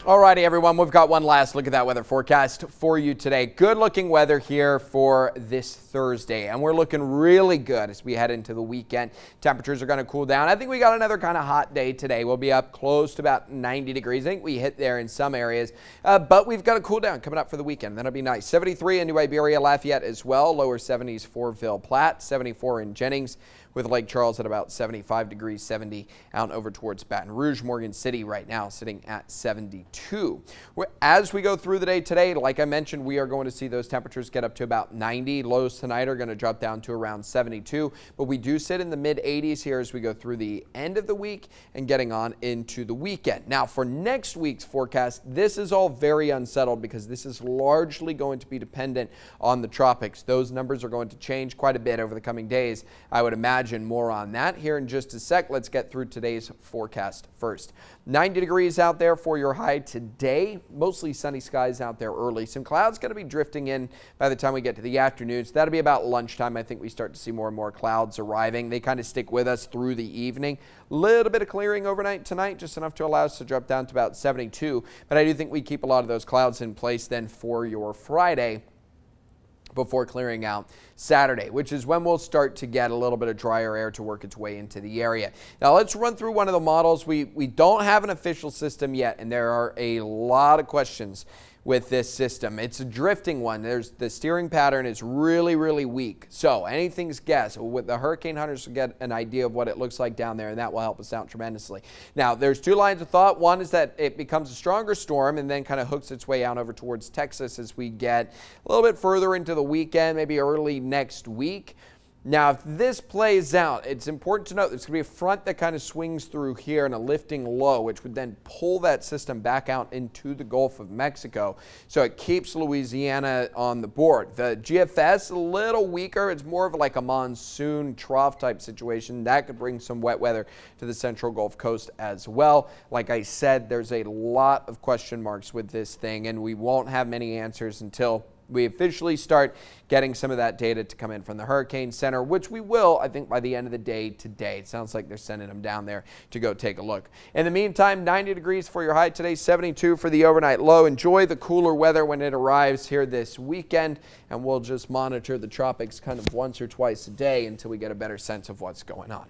Alrighty, everyone, we've got one last look at that weather forecast for you today. Good looking weather here for this Thursday, and we're looking really good as we head into the weekend. Temperatures are going to cool down. I think we got another kind of hot day today. We'll be up close to about 90 degrees. I think we hit there in some areas, but we've got a cool down coming up for the weekend. That'll be nice. 73 in New Iberia, Lafayette as well. Lower 70s for Ville Platte, 74 in Jennings, with Lake Charles at about 75 degrees, 70 out over towards Baton Rouge. Morgan City right now sitting at 72. As we go through the day today, like I mentioned, we are going to see those temperatures get up to about 90. Lows tonight are going to drop down to around 72, but we do sit in the mid 80s here as we go through the end of the week and getting on into the weekend. Now, for next week's forecast, this is all very unsettled because this is largely going to be dependent on the tropics. Those numbers are going to change quite a bit over the coming days. I would imagine more on that here in just a sec. Let's get through today's forecast first. 90 degrees out there for your high today. Mostly sunny skies out there early. Some clouds going to be drifting in by the time we get to the afternoon. So that'll be about lunchtime. I think we start to see more and more clouds arriving. They kind of stick with us through the evening. Little bit of clearing overnight tonight, just enough to allow us to drop down to about 72. But I do think we keep a lot of those clouds in place then for your Friday, before clearing out Saturday, which is when we'll start to get a little bit of drier air to work its way into the area. Now let's run through one of the models. We don't have an official system yet, and there are a lot of questions with this system. It's a drifting one. The steering pattern is really, really weak. So anything's guess. With the hurricane hunters will get an idea of what it looks like down there, and that will help us out tremendously. Now, there's two lines of thought. One is that it becomes a stronger storm and then kind of hooks its way out over towards Texas as we get a little bit further into the weekend, maybe early next week. Now, if this plays out, it's important to note there's going to be a front that kind of swings through here and a lifting low, which would then pull that system back out into the Gulf of Mexico. So it keeps Louisiana on the board. The GFS, a little weaker. It's more of like a monsoon trough type situation. That could bring some wet weather to the central Gulf Coast as well. Like I said, there's a lot of question marks with this thing, and we won't have many answers until we officially start getting some of that data to come in from the Hurricane Center, which we will, I think, by the end of the day today. It sounds like they're sending them down there to go take a look. In the meantime, 90 degrees for your high today, 72 for the overnight low. Enjoy the cooler weather when it arrives here this weekend, and we'll just monitor the tropics kind of once or twice a day until we get a better sense of what's going on.